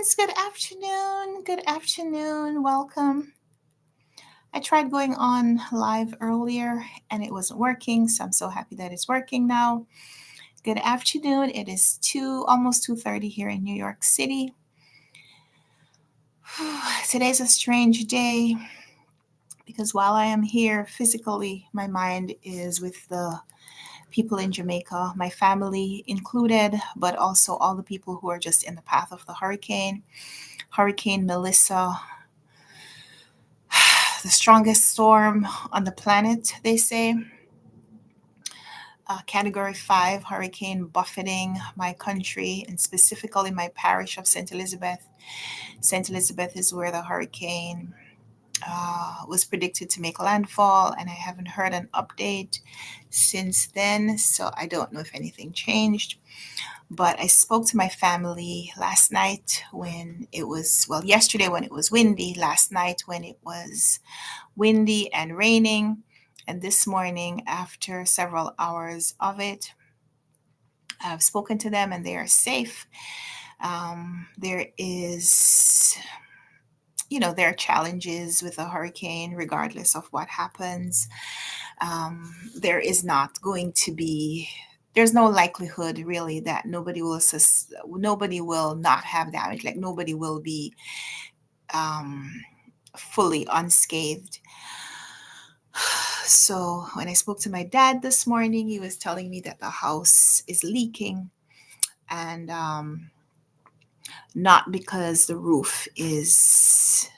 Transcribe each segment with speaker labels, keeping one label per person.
Speaker 1: friends, good afternoon. Good afternoon. Welcome. I tried going on live earlier and it wasn't working, so I'm so happy that it's working now. Good afternoon. It is 2 almost 2:30 here in New York City. Today's a strange day because while I am here physically, my mind is with the people in Jamaica, my family included, but also all the people who are just in the path of the hurricane. Hurricane Melissa, the strongest storm on the planet, they say. Category 5 hurricane buffeting my country and specifically my parish of St. Elizabeth. St. Elizabeth is where the hurricane was predicted to make landfall, and I haven't heard an update since then, so I don't know if anything changed. But I spoke to my family last night when it was, well, yesterday when it was windy, last night when it was windy and raining, and this morning after several hours of it. I've spoken to them and they are safe. There is, there are challenges with a hurricane regardless of what happens. There is not going to be there's no likelihood really that nobody will not have damage, like nobody will be um, fully unscathed. So when I spoke to my dad this morning, he was telling me that the house is leaking, and not because the roof is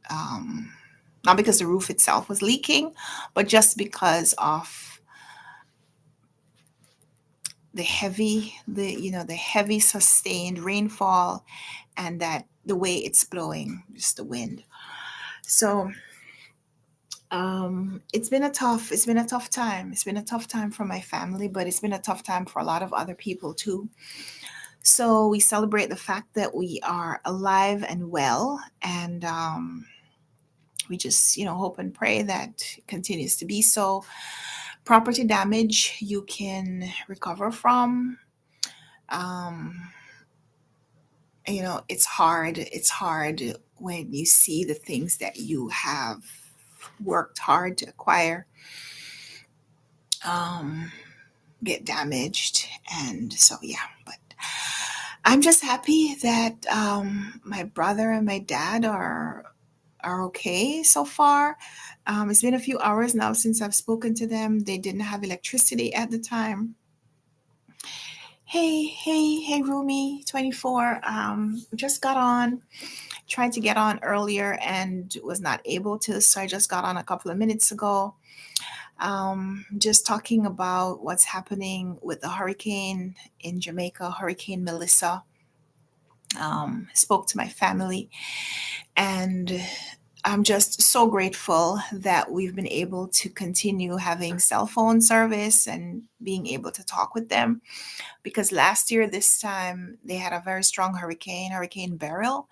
Speaker 1: not because the roof itself was leaking, but just because of the heavy sustained rainfall, and that the way it's blowing, just the wind. So it's been a tough time. It's been a tough time for my family, but it's been a tough time for a lot of other people too. So we celebrate the fact that we are alive and well, and we just hope and pray that it continues to be so. Property damage you can recover from. um, it's hard when you see the things that you have worked hard to acquire um, get damaged. And so yeah, but I'm just happy that my brother and my dad are okay so far. It's been a few hours now since I've spoken to them. They didn't have electricity at the time. Hey, Rumi, 24. Just got on, tried to get on earlier and was not able to, so I just got on a couple of minutes ago. Just talking about what's happening with the hurricane in Jamaica, Hurricane Melissa. Spoke to my family, and I'm just so grateful that we've been able to continue having cell phone service and being able to talk with them, because last year this time they had a very strong hurricane Beryl,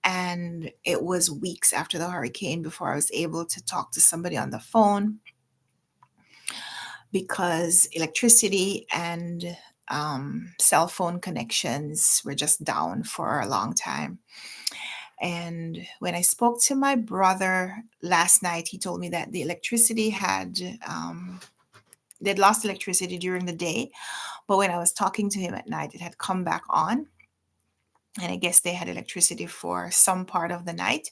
Speaker 1: and it was weeks after the hurricane before I was able to talk to somebody on the phone, because electricity and cell phone connections were just down for a long time. And when I spoke to my brother last night, he told me that the electricity they'd lost electricity during the day, but when I was talking to him at night, it had come back on. And I guess they had electricity for some part of the night.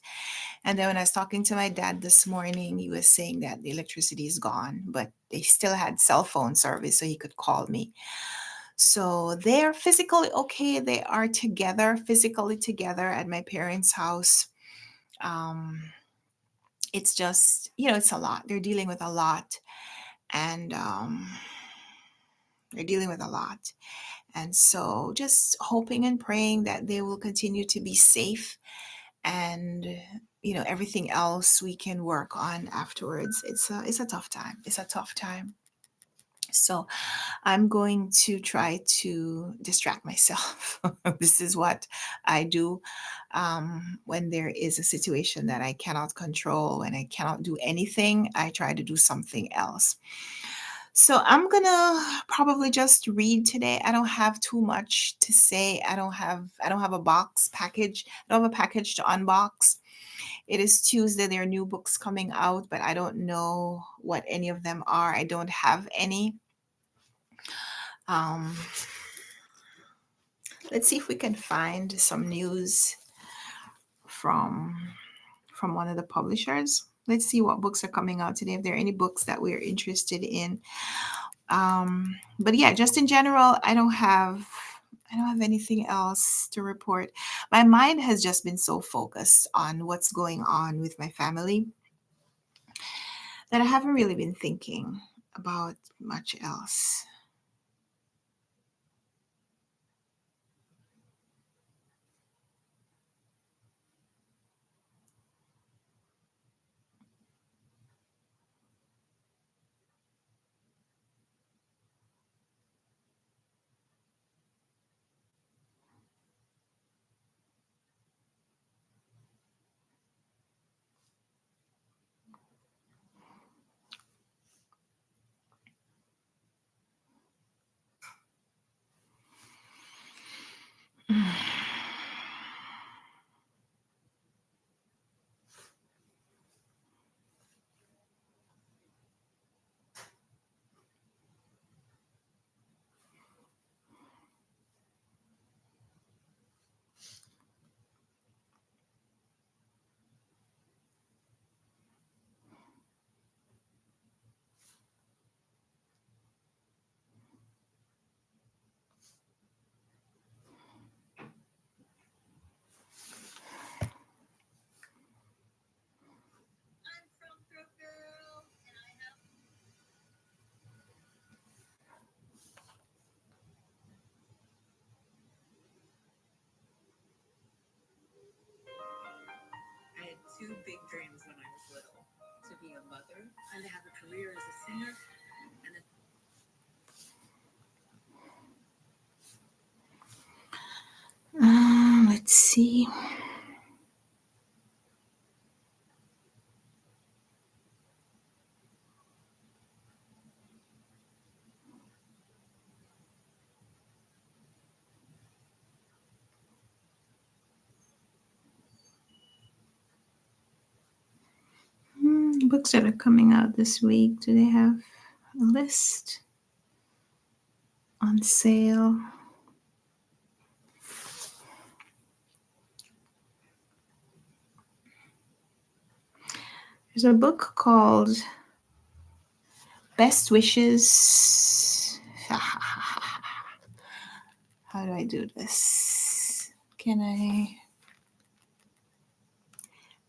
Speaker 1: And then when I was talking to my dad this morning, he was saying that the electricity is gone, but they still had cell phone service so he could call me. So they're physically okay. They are together, physically together at my parents' house. Um, it's just, it's a lot. They're dealing with a lot. And they're dealing with a lot. And so just hoping and praying that they will continue to be safe, and everything else we can work on afterwards. It's a tough time. It's a tough time. So I'm going to try to distract myself. This is what I do when there is a situation that I cannot control, when I cannot do anything. I try to do something else. So I'm gonna probably just read today. I don't have too much to say. I don't have a box package. I don't have a package to unbox. It is Tuesday. There are new books coming out, but I don't know what any of them are. I don't have any. Um, let's see if we can find some news from from one of the publishers. Let's see what books are coming out today. If there are any books that we're interested in. But yeah, just in general, I don't have anything else to report. My mind has just been so focused on what's going on with my family that I haven't really been thinking about much else. Let's see. Books that are coming out this week. Do they have a list on sale? There's a book called Best Wishes. How do I do this? Can I?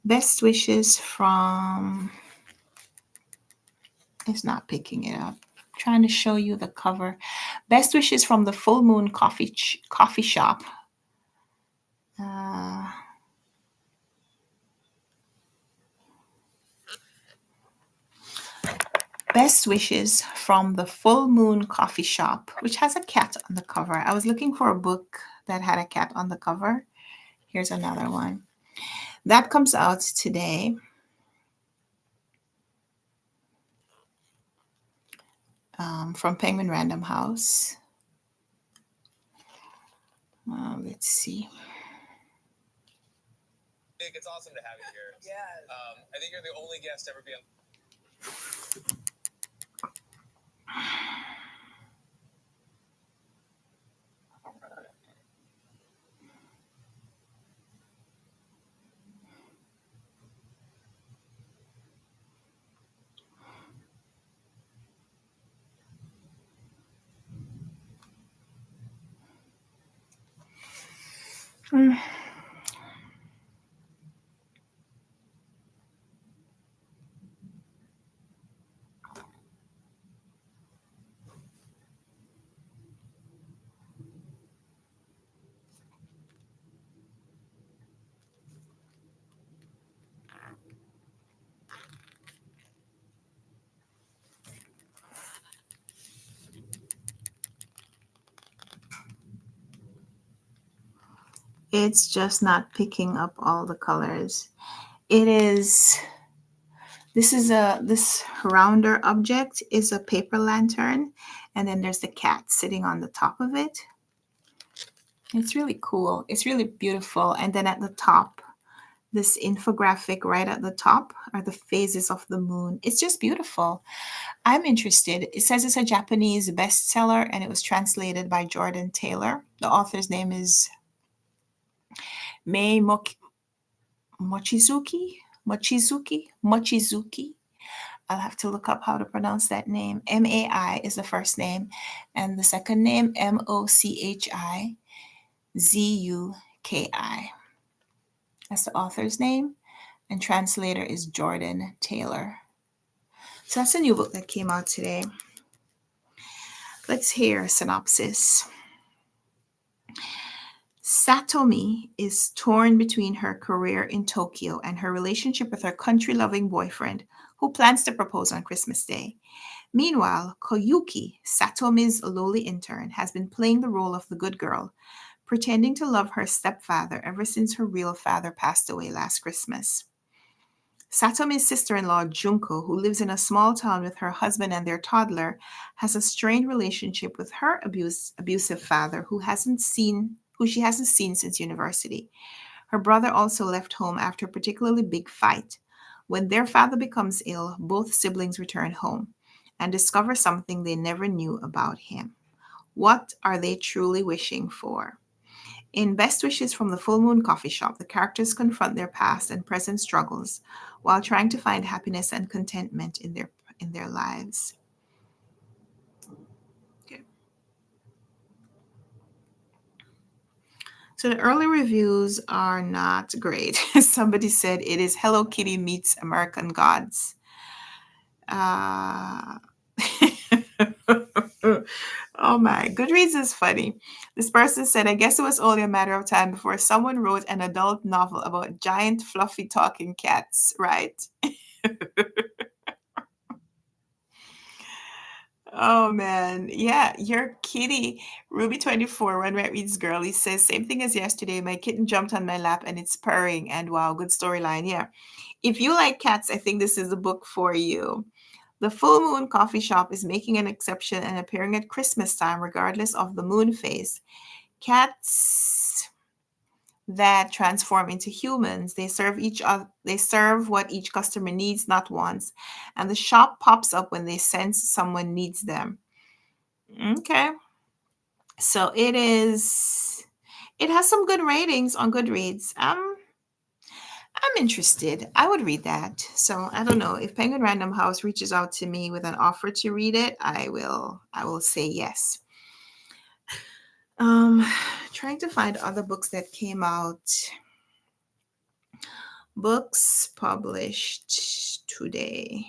Speaker 1: Best Wishes from. It's not picking it up. I'm trying to show you the cover. Best Wishes from the Full Moon Coffee Shop. Uh, Best Wishes from the Full Moon Coffee Shop, which has a cat on the cover. I was looking for a book that had a cat on the cover. Here's another one. That comes out today. From Penguin Random House. Let's see. Nick, it's awesome to have you here. Yeah. I think you're the only guest to ever be on. It's just not picking up all the colors. It is This rounder object is a paper lantern, and then there's the cat sitting on the top of it. It's really cool. It's really beautiful. And then at the top, this infographic right at the top are the phases of the moon. It's just beautiful. I'm interested. It says it's a Japanese bestseller and it was translated by Jordan Taylor. The author's name is Mei Mochizuki. Mochizuki. I'll have to look up how to pronounce that name. Mai is the first name, and the second name Mochizuki. That's the author's name, and translator is Jordan Taylor. So that's a new book that came out today. Let's hear a synopsis. Satomi is torn between her career in Tokyo and her relationship with her country-loving boyfriend, who plans to propose on Christmas Day. Meanwhile, Koyuki, Satomi's lowly intern, has been playing the role of the good girl, pretending to love her stepfather ever since her real father passed away last Christmas. Satomi's sister-in-law, Junko, who lives in a small town with her husband and their toddler, has a strained relationship with her abusive father, who she hasn't seen since university. Her brother also left home after a particularly big fight. When their father becomes ill, both siblings return home and discover something they never knew about him. What are they truly wishing for? In Best Wishes from the Full Moon Coffee Shop, the characters confront their past and present struggles while trying to find happiness and contentment in their lives. Okay. So the early reviews are not great. Somebody said it is Hello Kitty meets American Gods. Uh, oh my, Goodreads is funny. This person said, I guess it was only a matter of time before someone wrote an adult novel about giant, fluffy talking cats, right? Oh man. Yeah, your kitty, Ruby24, Runwright Reads Girlie says, same thing as yesterday. My kitten jumped on my lap and it's purring. And wow, good storyline. Yeah. If you like cats, I think this is a book for you. The Full Moon Coffee Shop is making an exception and appearing at Christmas time, regardless of the moon phase. Cats that transform into humans, they serve what each customer needs, not wants, and the shop pops up when they sense someone needs them. Okay. So it has some good ratings on Goodreads. I'm interested. I would read that. So I don't know if Penguin Random House reaches out to me with an offer to read it, I will say yes. Um, trying to find other books that came out. Books published today.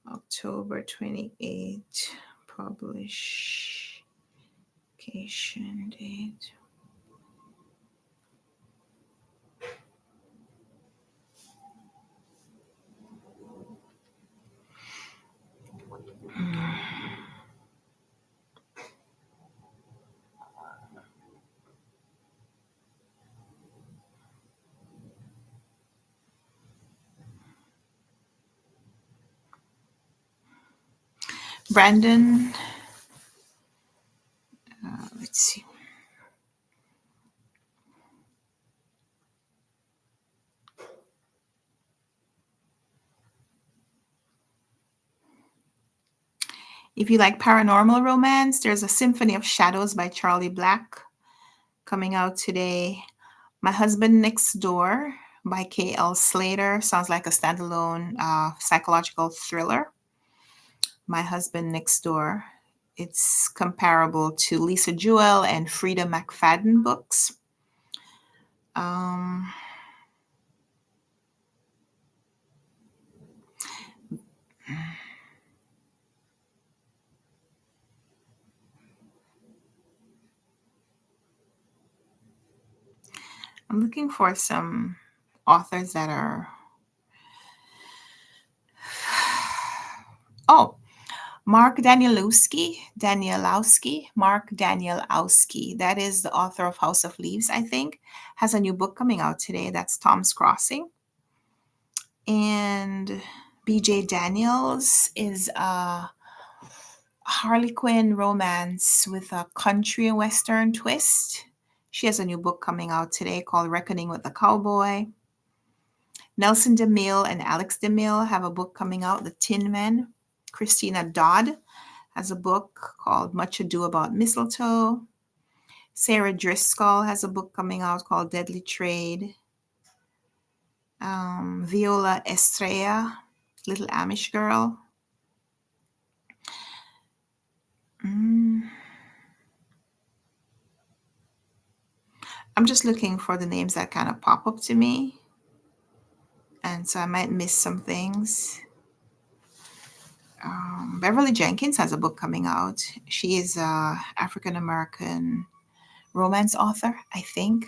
Speaker 1: October 28th, publication date. Brandon, let's see. If you like paranormal romance, there's a Symphony of Shadows by Charlie Black coming out today. My Husband Next Door by K.L. Slater sounds like a standalone psychological thriller. My Husband Next Door. It's comparable to Lisa Jewell and Frida McFadden books. Um, I'm looking for some authors that are. Oh, Mark Danielowski. That is the author of House of Leaves, I think, has a new book coming out today. That's Tom's Crossing. And BJ Daniels is a Harlequin romance with a country and western twist. She has a new book coming out today called Reckoning with the Cowboy. Nelson DeMille and Alex DeMille have a book coming out, The Tin Men. Christina Dodd has a book called Much Ado About Mistletoe. Sarah Driscoll has a book coming out called Deadly Trade. Viola Estrella, Little Amish Girl. I'm just looking for the names that kind of pop up to me. And so I might miss some things. Beverly Jenkins has a book coming out. She is a African American romance author, I think.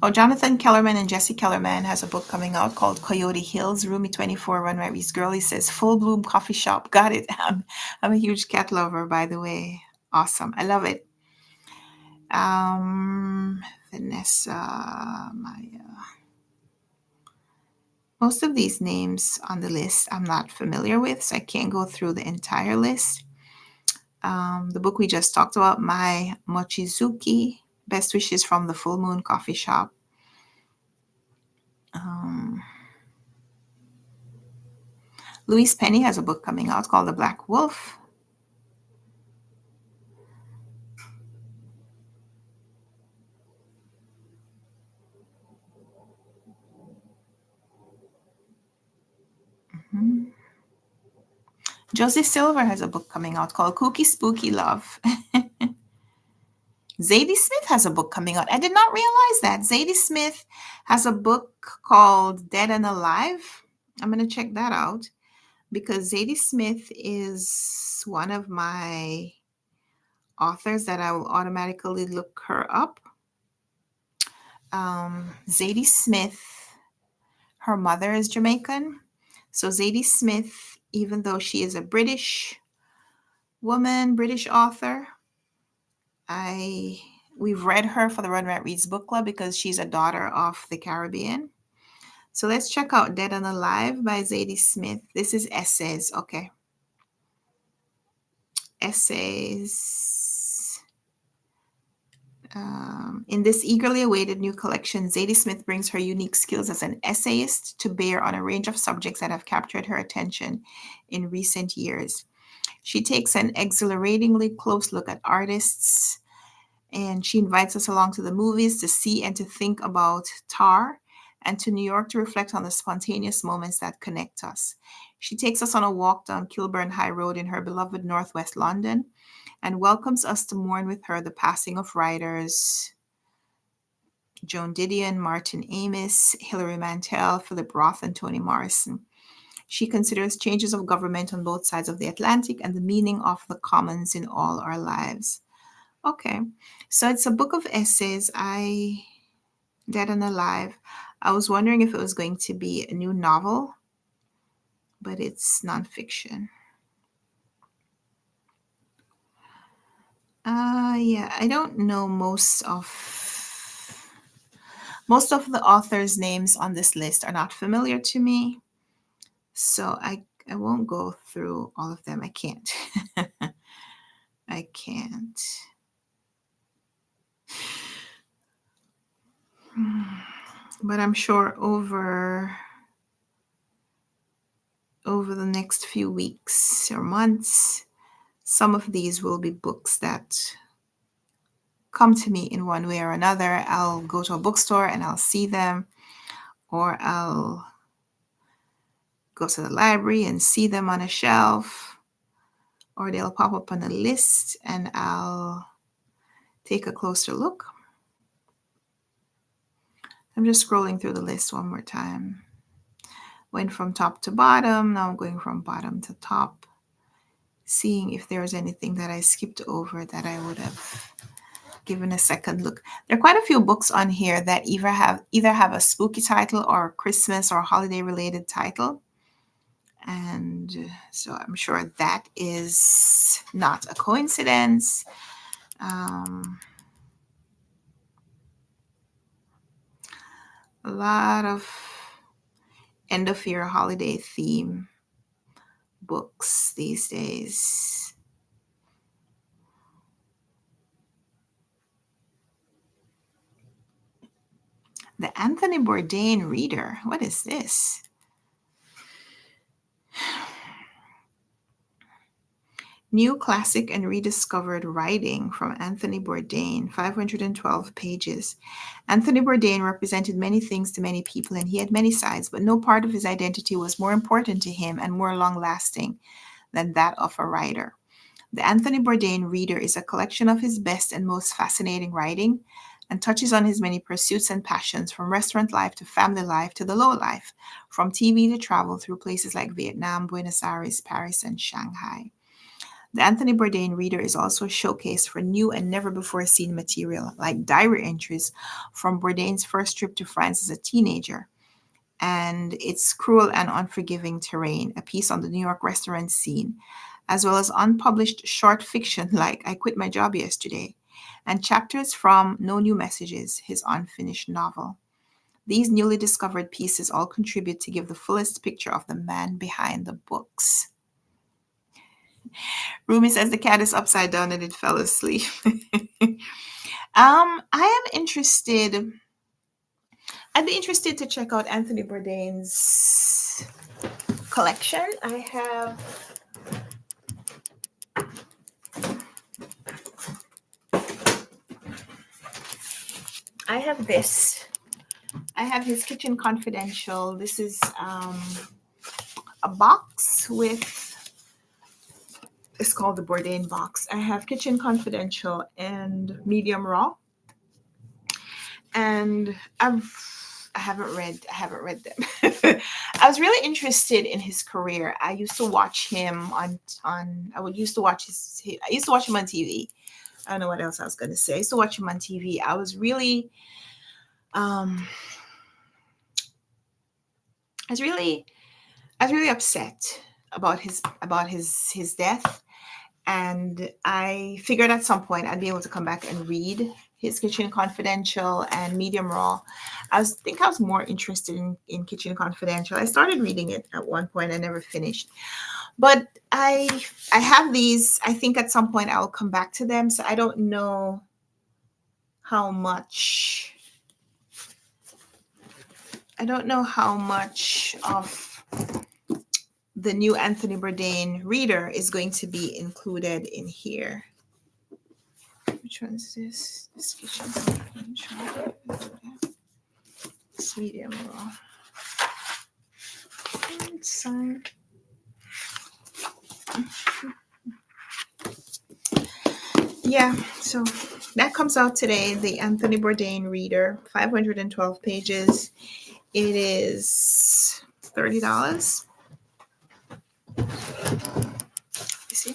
Speaker 1: Oh, Jonathan Kellerman and Jesse Kellerman has a book coming out called Coyote Hills. Roomy 24, Runwright Reads Girlie says, Full Bloom Coffee Shop. Got it. I'm a huge cat lover, by the way. Awesome. I love it. Vanessa, Maya. Most of these names on the list I'm not familiar with, so I can't go through the entire list. The book we just talked about, Mai Mochizuki, Best Wishes from the Full Moon Coffee Shop. Louise Penny has a book coming out called The Black Wolf. Josie Silver has a book coming out called Kooky Spooky Love. Zadie Smith has a book coming out. I did not realize that. Zadie Smith has a book called Dead and Alive. I'm going to check that out because Zadie Smith is one of my authors that I will automatically look her up. Zadie Smith, her mother is Jamaican. So Zadie Smith, even though she is a British woman, British author, we've read her for the Runwright Reads book club because she's a daughter of the Caribbean. So let's check out Dead and Alive by Zadie Smith. This is essays. Okay. Essays. In this eagerly awaited new collection, Zadie Smith brings her unique skills as an essayist to bear on a range of subjects that have captured her attention in recent years. She takes an exhilaratingly close look at artists, and she invites us along to the movies to see and to think about Tar, and to New York to reflect on the spontaneous moments that connect us. She takes us on a walk down Kilburn High Road in her beloved Northwest London and welcomes us to mourn with her the passing of writers Joan Didion, Martin Amis, Hilary Mantel, Philip Roth, and Toni Morrison. She considers changes of government on both sides of the Atlantic and the meaning of the commons in all our lives. Okay, so it's a book of essays. Dead and Alive. I was wondering if it was going to be a new novel, but it's nonfiction. Yeah, I don't know most of the authors' names on this list are not familiar to me, so I won't go through all of them. I can't. I can't. But I'm sure over the next few weeks or months, some of these will be books that come to me in one way or another. I'll go to a bookstore and I'll see them, or I'll go to the library and see them on a shelf, or they'll pop up on a list and I'll take a closer look. I'm just scrolling through the list one more time. Went from top to bottom. Now I'm going from bottom to top. seeing if there was anything that I skipped over that I would have given a second look. There are quite a few books on here that either have a spooky title or a Christmas or holiday related title. And so I'm sure that is not a coincidence. A lot of end of year holiday theme books these days. The Anthony Bourdain Reader. What is this? New classic and rediscovered writing from Anthony Bourdain, 512 pages. Anthony Bourdain represented many things to many people, and he had many sides, but no part of his identity was more important to him and more long lasting than that of a writer. The Anthony Bourdain Reader is a collection of his best and most fascinating writing and touches on his many pursuits and passions, from restaurant life to family life to the low life, from TV to travel through places like Vietnam, Buenos Aires, Paris, and Shanghai. The Anthony Bourdain Reader is also a showcase for new and never before seen material, like diary entries from Bourdain's first trip to France as a teenager and its cruel and unforgiving terrain, a piece on the New York restaurant scene, as well as unpublished short fiction like I Quit My Job Yesterday, and chapters from No New Messages, his unfinished novel. These newly discovered pieces all contribute to give the fullest picture of the man behind the books. Rumi says the cat is upside down and it fell asleep. I am interested. I'd be interested to check out Anthony Bourdain's collection. I have this. I have his Kitchen Confidential. This is a box with. It's called the Bourdain box. I have Kitchen Confidential and Medium Raw, and I haven't read them. I was really interested in his career. I used to watch him on. I used to watch him on TV. I don't know what else I was going to say. I used to watch him on TV. I was really upset about his death, and I figured at some point I'd be able to come back and read his Kitchen Confidential and Medium Raw. I was more interested in Kitchen Confidential. I started reading it at one point. I never finished, but I have these. I think at some point I'll come back to them. So I don't know how much. Of the new Anthony Bourdain Reader is going to be included in here. Which one is this? This Kitchen Confidential. It's Medium Raw. Inside. Yeah, so that comes out today. The Anthony Bourdain Reader, 512 pages. It is $30. You see?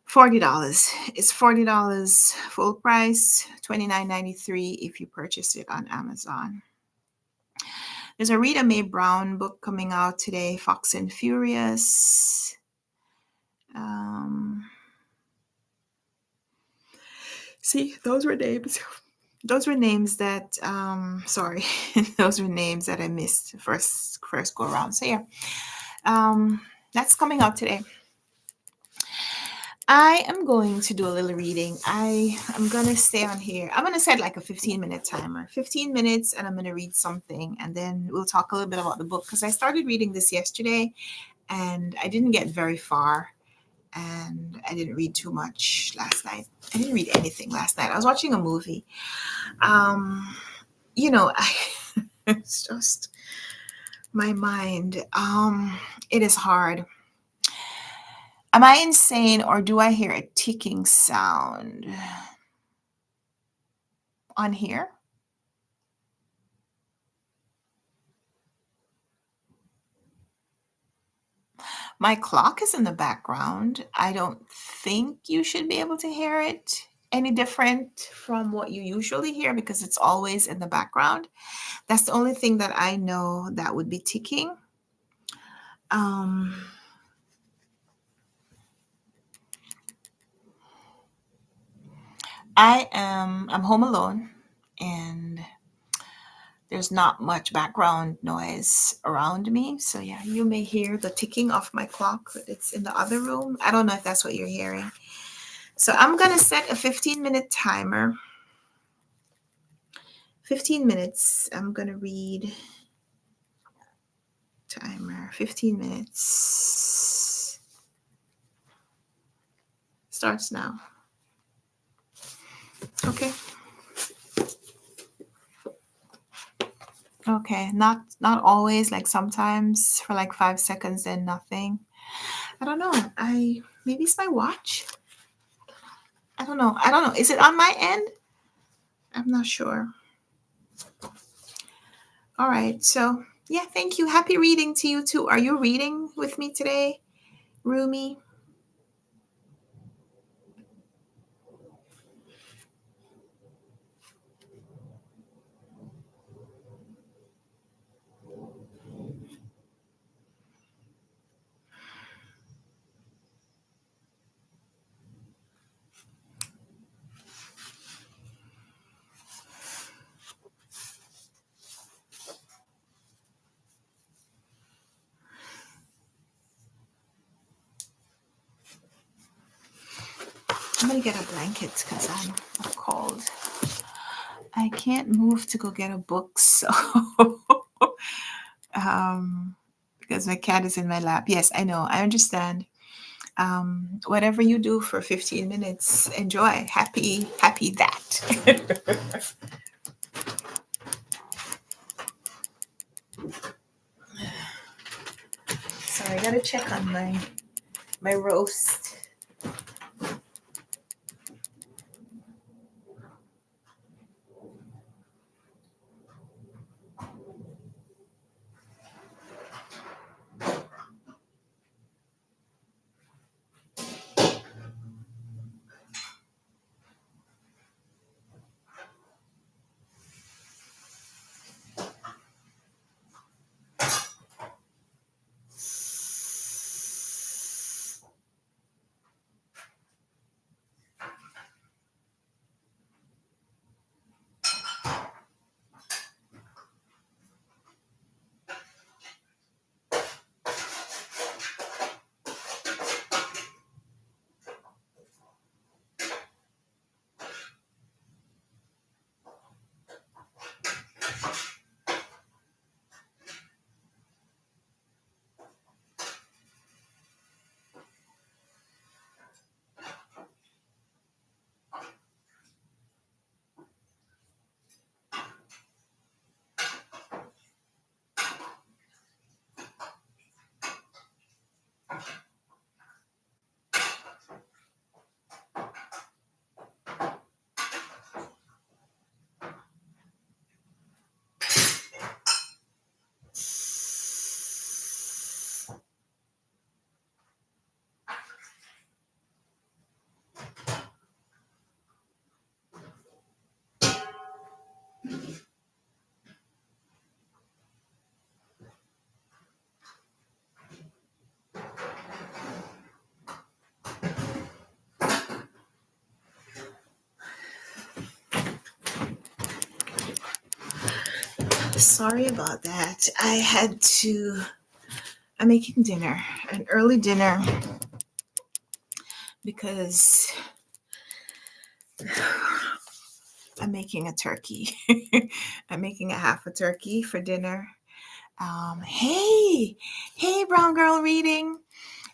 Speaker 1: $40. It's $40 full price, $29.93 if you purchase it on Amazon. There's a Rita Mae Brown book coming out today, Fox and Furious. See, those were names. Those were names that sorry, those were names that I missed first go around. So yeah, that's coming out today. I am going to do a little reading. I'm going to stay on here. I'm going to set like a 15-minute timer. 15 minutes, and I'm going to read something, and then we'll talk a little bit about the book, because I started reading this yesterday, and I didn't get very far, and I didn't read too much last night. I didn't read anything last night. I was watching a movie. It's just my mind. It is hard. Am I insane, or do I hear a ticking sound on here? My clock is in the background. I don't think you should be able to hear it any different from what you usually hear because it's always in the background. That's the only thing that I know that would be ticking. Um, I'm home alone and there's not much background noise around me. So yeah, you may hear the ticking of my clock. It's in the other room. I don't know if that's what you're hearing. So I'm going to set a 15-minute timer. 15 minutes. I'm going to read timer. 15 minutes. Starts now. Okay. Okay. Not always, like sometimes for like 5 seconds then nothing. I don't know. Maybe it's my watch. I don't know. Is it on my end? I'm not sure. All right. So, yeah, thank you. Happy reading to you too. Are you reading with me today, Rumi? I'm going to get a blanket because I'm cold. I can't move to go get a book, so because my cat is in my lap. Yes, I know. I understand. Whatever you do for 15 minutes, enjoy. Happy that. Sorry, I gotta check on my roast. Sorry about that. I'm making dinner, an early dinner, because I'm making a turkey. I'm making a half a turkey for dinner. Hey, brown girl reading.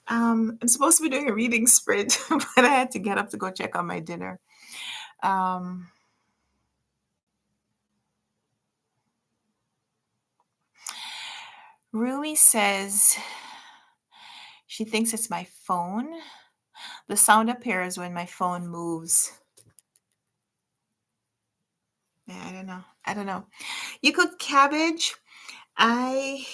Speaker 1: I'm supposed to be doing a reading sprint, but I had to get up to go check on my dinner. Um, Rumi says she thinks it's my phone. The sound appears when my phone moves. Yeah, I don't know. You cook cabbage. I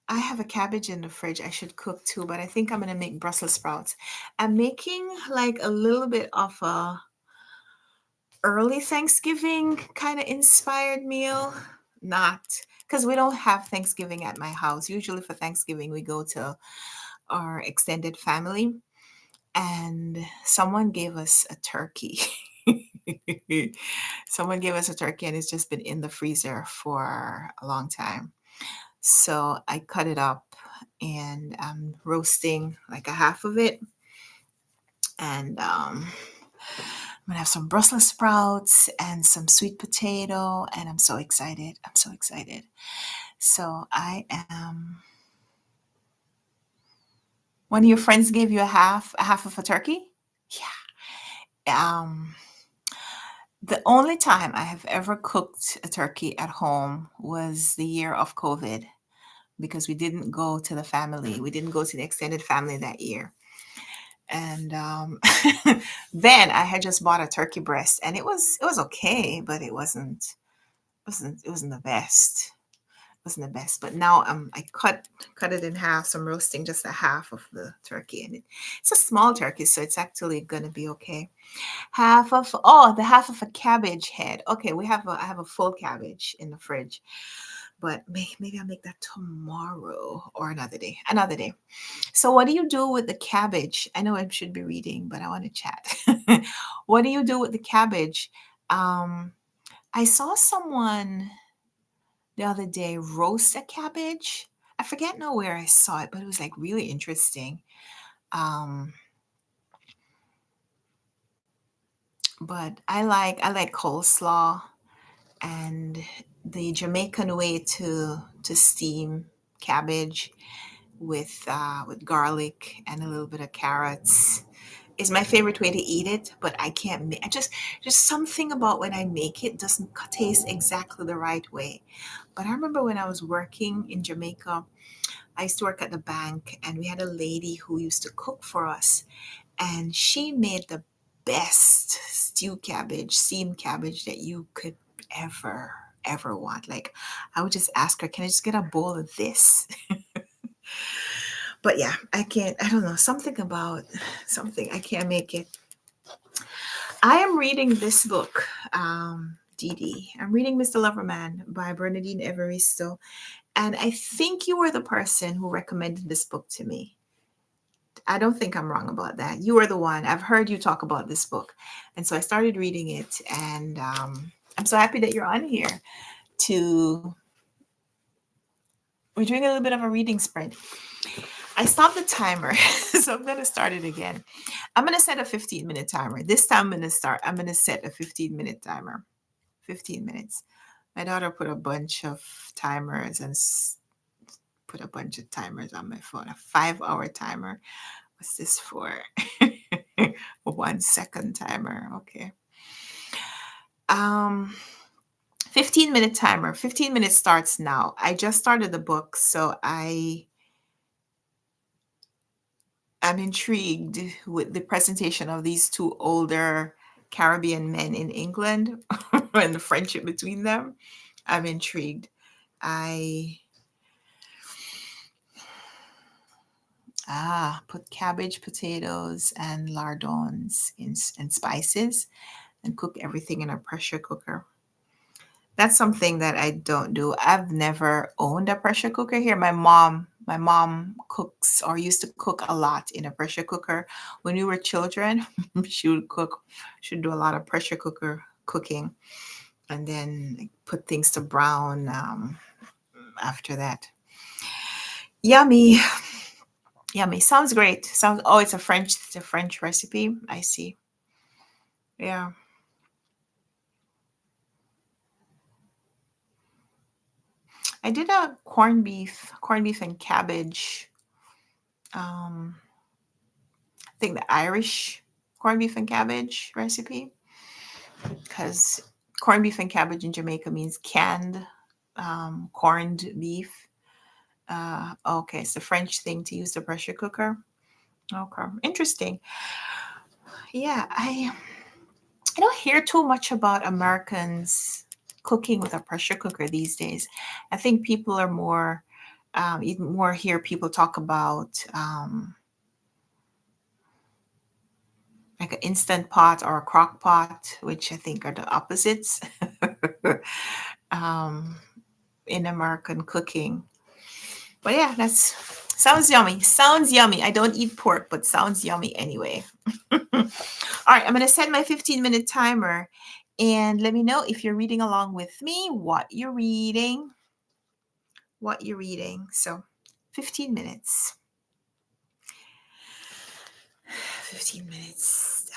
Speaker 1: I have a cabbage in the fridge. I should cook too, but I think I'm gonna make Brussels sprouts. I'm making like a little bit of a early Thanksgiving kind of inspired meal. Not because we don't have Thanksgiving at my house. Usually for Thanksgiving we go to our extended family, and someone gave us a turkey. Someone gave us a turkey and it's just been in the freezer for a long time. So I cut it up and I'm roasting like a half of it. And I'm gonna have some Brussels sprouts and some sweet potato. And I'm so excited. I'm so excited. So I am. One of your friends gave you a half of a turkey? Yeah. The only time I have ever cooked a turkey at home was the year of COVID because we didn't go to the family. We didn't go to the extended family that year. And then I had just bought a turkey breast, and it was okay, but it wasn't the best. It wasn't the best. But now I cut it in half. So I'm roasting just a half of the turkey, and it's a small turkey, so it's actually gonna be okay. The half of a cabbage head. Okay, I have a full cabbage in the fridge, but maybe I'll make that tomorrow or another day. Another day. So what do you do with the cabbage? I know I should be reading, but I want to chat. What do you do with the cabbage? Um, I saw someone the other day roast a cabbage. I forget now where I saw it, but it was like really interesting. Um, but I like coleslaw and the Jamaican way to steam cabbage with garlic and a little bit of carrots is my favorite way to eat it. But I can't make. I just something about when I make it doesn't taste exactly the right way. But I remember when I was working in Jamaica, I used to work at the bank, and we had a lady who used to cook for us, and she made the best steamed cabbage that you could ever want. Like, I would just ask her, "Can I just get a bowl of this?" But yeah, I can't. I don't know, something about something. I can't make it. I am reading this book, Dee Dee. I'm reading Mr. Loverman by Bernadine Evaristo, and I think you were the person who recommended this book to me. I don't think I'm wrong about that. You are the one. I've heard you talk about this book. And so I started reading it. And I'm so happy that you're on here to. We're doing a little bit of a reading spread. I stopped the timer. So I'm going to start it again. I'm going to set a 15-minute timer. This time I'm going to set a 15-minute timer. 15 minutes. My daughter put a bunch of timers and put a bunch of timers on my phone. A 5-hour timer. What's this for? 1 second timer. Okay. Um, 15-minute timer. 15 minutes starts now. I just started the book, so I'm intrigued with the presentation of these two older Caribbean men in England and the friendship between them. I'm intrigued. I put cabbage, potatoes, and lardons and spices and cook everything in a pressure cooker. That's something that I don't do. I've never owned a pressure cooker here. My mom cooks or used to cook a lot in a pressure cooker. When we were children, she would cook, she'd do a lot of pressure cooker cooking and then like, put things to brown after that. Yummy. Yummy. Sounds great. It's a French recipe. I see. Yeah. I did a corned beef and cabbage. Um, I think the Irish corned beef and cabbage recipe, because corned beef and cabbage in Jamaica means canned corned beef. Okay, it's the French thing to use the pressure cooker. Okay, interesting. Yeah, I don't hear too much about Americans cooking with a pressure cooker these days. I think people are more. You more hear people talk about like an instant pot or a crock pot, which I think are the opposites um, in American cooking. But yeah, that's sounds yummy. Sounds yummy. I don't eat pork, but sounds yummy anyway. All right, I'm going to set my 15-minute timer and let me know if you're reading along with me, what you're reading. What you're reading. So 15 minutes. 15 minutes.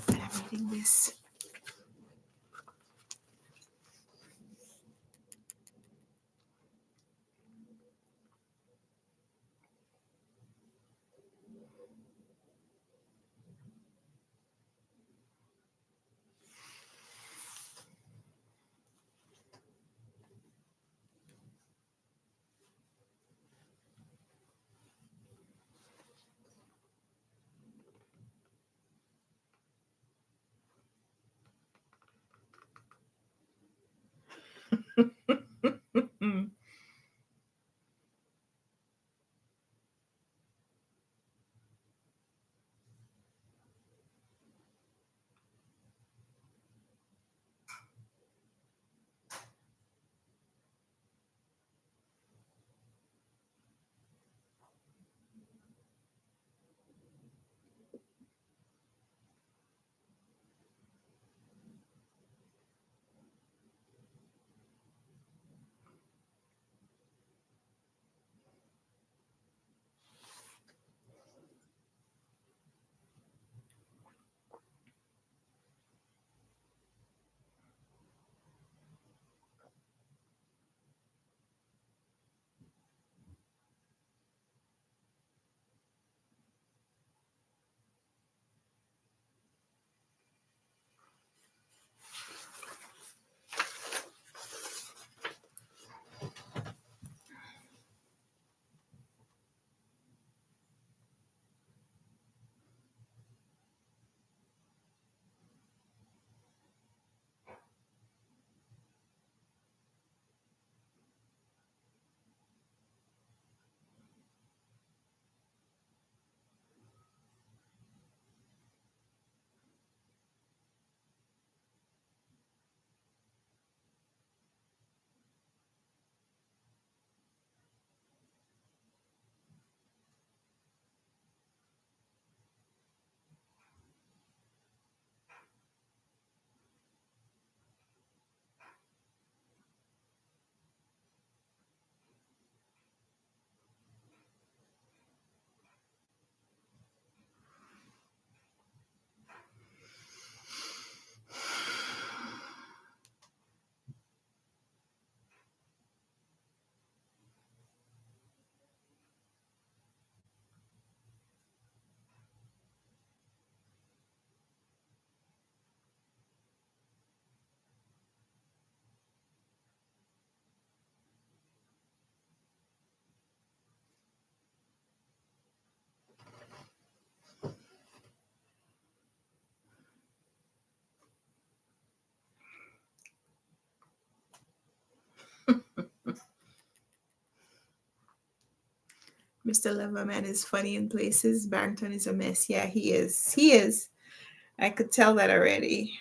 Speaker 1: And I'm reading this. Mr. Leverman is funny in places. Barrington is a mess. Yeah, he is. He is. I could tell that already.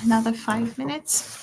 Speaker 1: Another 5 minutes.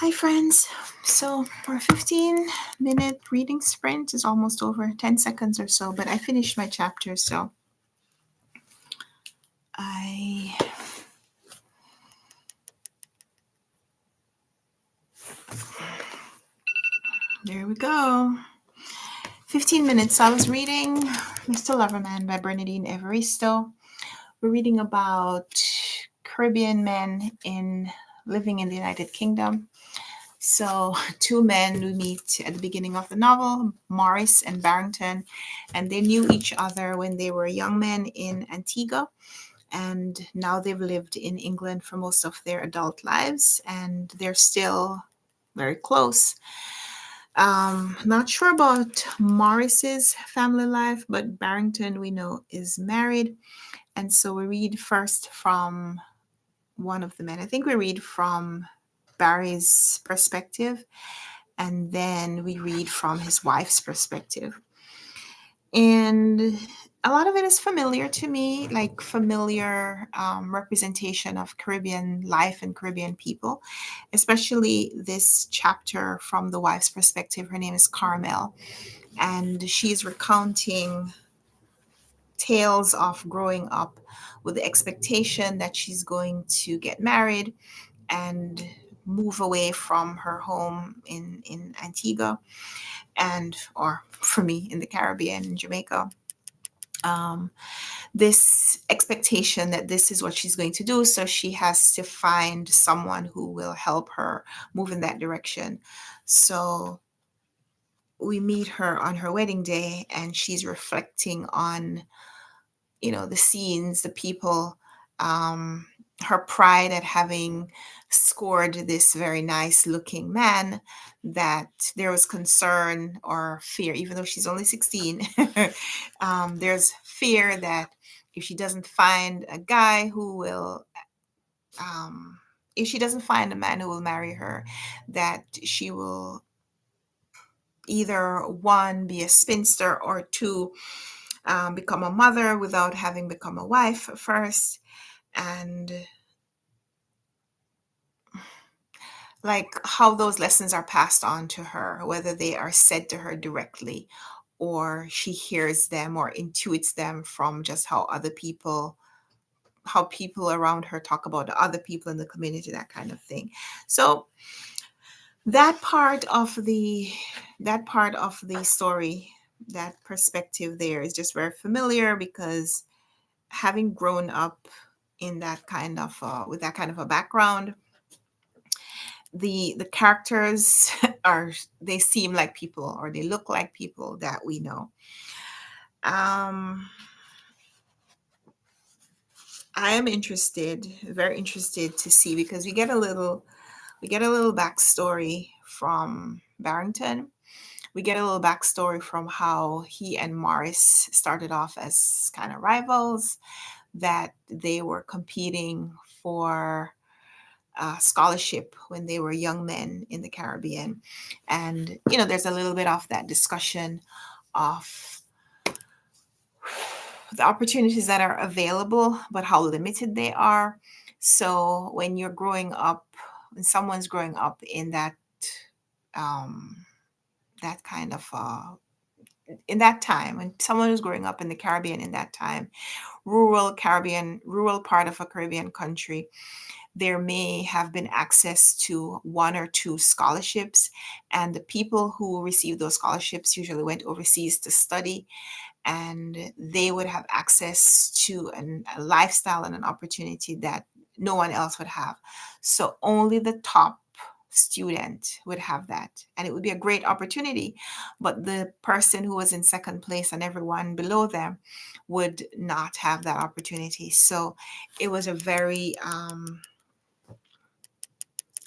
Speaker 1: Hi, friends. So, our 15-minute reading sprint is almost over, 10 seconds or so, but I finished my chapter, so I. There we go. 15 minutes. I was reading Mr. Loverman by Bernardine Evaristo. We're reading about Caribbean men living in the United Kingdom. So, two men we meet at the beginning of the novel, Morris and Barrington, and they knew each other when they were young men in Antigua, and now they've lived in England for most of their adult lives, and they're still very close. Not sure about Morris's family life, but Barrington, we know, is married, and so we read first from one of the men. I think we read from Barry's perspective, and then we read from his wife's perspective. And a lot of it is familiar to me, like familiar representation of Caribbean life and Caribbean people, especially this chapter from the wife's perspective. Her name is Carmel, and she's recounting tales of growing up with the expectation that she's going to get married and move away from her home in Antigua, and or for me in the Caribbean, in Jamaica. This expectation that this is what she's going to do, so she has to find someone who will help her move in that direction. So we meet her on her wedding day, and she's reflecting on, the scenes, the people, her pride at having scored this very nice looking man, that there was concern or fear, even though she's only 16. There's fear that if she doesn't find a guy who will, if she doesn't find a man who will marry her, that she will either one, be a spinster, or two, become a mother without having become a wife first. And like how those lessons are passed on to her, whether they are said to her directly or she hears them or intuits them from just how people around her talk about the other people in the community, that kind of thing. So that part of the story, that perspective there is just very familiar, because having grown up in that kind of with that kind of a background, the characters they seem like people, or they look like people that we know. I am very interested to see, because we get a little backstory from Barrington. We get a little backstory from how he and Morris started off as kind of rivals, that they were competing for scholarship when they were young men in the Caribbean. And, there's a little bit of that discussion of the opportunities that are available, but how limited they are. So when someone's growing up in that, that kind of, in that time, when someone was growing up in the Caribbean in that time, rural part of a Caribbean country, there may have been access to one or two scholarships, and the people who received those scholarships usually went overseas to study, and they would have access to a lifestyle and an opportunity that no one else would have. So only the top student would have that, and it would be a great opportunity, but the person who was in second place and everyone below them would not have that opportunity. So it was a very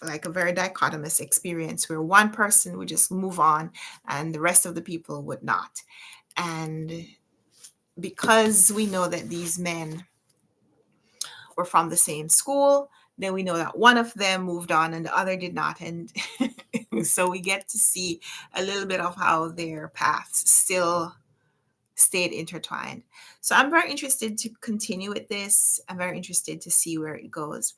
Speaker 1: like a very dichotomous experience, where one person would just move on and the rest of the people would not. And because we know that these men were from the same school, then we know that one of them moved on and the other did not. And so we get to see a little bit of how their paths still stayed intertwined. So I'm very interested to continue with this. I'm very interested to see where it goes.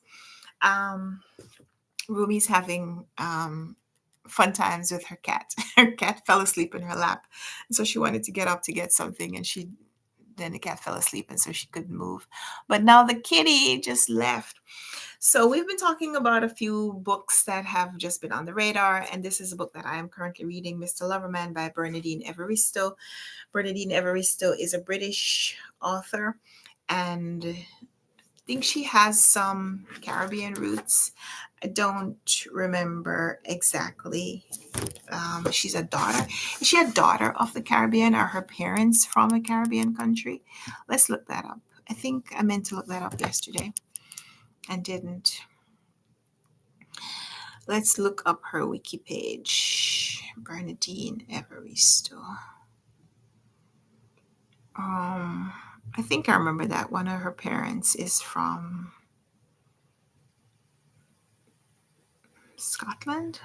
Speaker 1: Ruby's having fun times with her cat. Her cat fell asleep in her lap, and so she wanted to get up to get something, and she then the cat fell asleep, and so she couldn't move. But now the kitty just left. So we've been talking about a few books that have just been on the radar, and this is a book that I am currently reading, Mr. Loverman by Bernardine Evaristo. Bernardine Evaristo is a British author, and I think she has some Caribbean roots. I don't remember exactly. She's a daughter. Is she a daughter of the Caribbean? Are her parents from a Caribbean country? Let's look that up. I think I meant to look that up yesterday and didn't. Let's look up her wiki page. Bernadine Evaristo. I think I remember that one of her parents is from Scotland.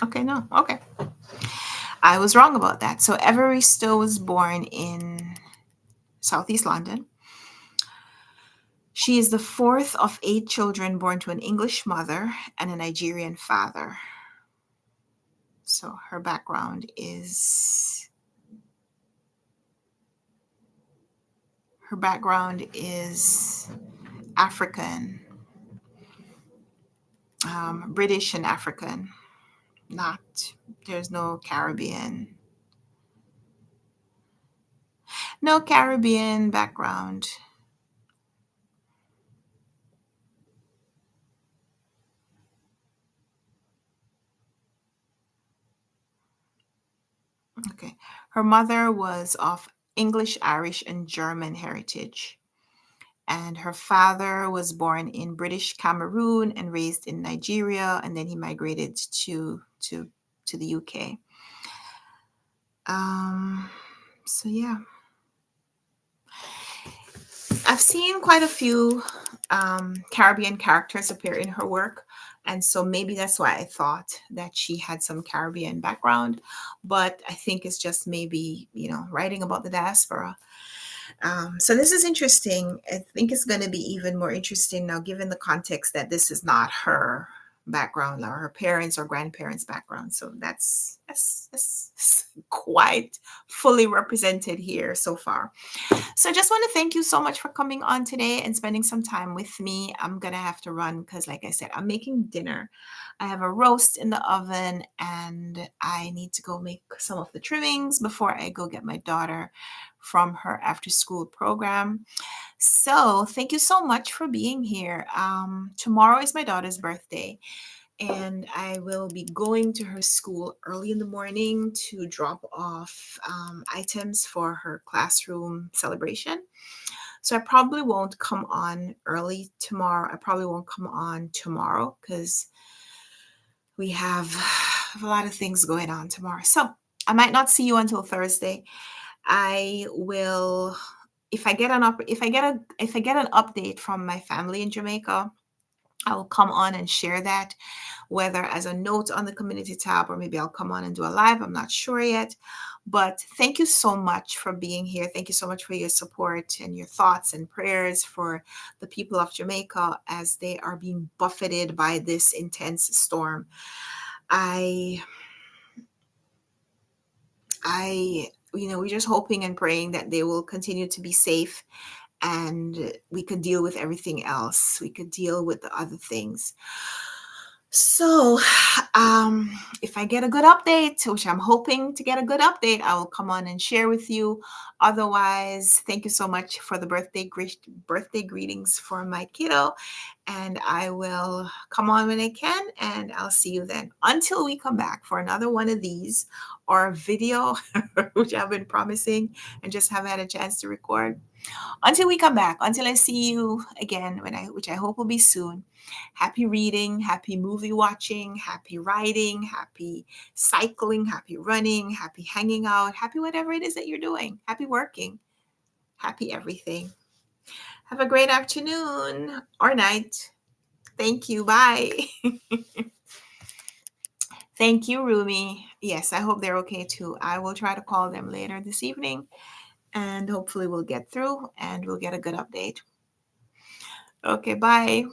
Speaker 1: Okay, no. Okay. I was wrong about that. So Evaristo was born in Southeast London. She is the fourth of 8 children born to an English mother and a Nigerian father. So her background is African, British and African. There's no Caribbean. No Caribbean background. Okay. Her mother was of English, Irish, and German heritage. And her father was born in British Cameroon and raised in Nigeria, and then he migrated to the UK. So yeah, I've seen quite a few Caribbean characters appear in her work, and so maybe that's why I thought that she had some Caribbean background. But I think it's just maybe writing about the diaspora. So this is interesting. I think it's going to be even more interesting now, given the context that this is not her background or her parents or grandparents' background. So that's quite fully represented here so far. So I just want to thank you so much for coming on today and spending some time with me. I'm going to have to run because, like I said, I'm making dinner. I have a roast in the oven and I need to go make some of the trimmings before I go get my daughter from her after school program. So thank you so much for being here. Tomorrow is my daughter's birthday, and I will be going to her school early in the morning to drop off items for her classroom celebration. So I probably won't come on early tomorrow. I probably won't come on tomorrow because we have a lot of things going on tomorrow. So I might not see you until Thursday. I will, if I get an update from my family in Jamaica, I will come on and share that, whether as a note on the community tab or maybe I'll come on and do a live. I'm not sure yet. But thank you so much for being here. Thank you so much for your support and your thoughts and prayers for the people of Jamaica as they are being buffeted by this intense storm. We're just hoping and praying that they will continue to be safe and we could deal with everything else. We could deal with the other things. So if I get a good update, which I'm hoping to get a good update, I will come on and share with you. Otherwise, thank you so much for the birthday greetings for my kiddo. And I will come on when I can, and I'll see you then. Until we come back for another one of these or video, which I've been promising and just haven't had a chance to record. Until we come back, until I see you again, which I hope will be soon. Happy reading, happy movie watching, happy writing, happy cycling, happy running, happy hanging out, happy whatever it is that you're doing, happy working, happy everything. Have a great afternoon or night. Thank you. Bye. Thank you, Rumi. Yes, I hope they're okay too. I will try to call them later this evening and hopefully we'll get through and we'll get a good update. Okay, bye.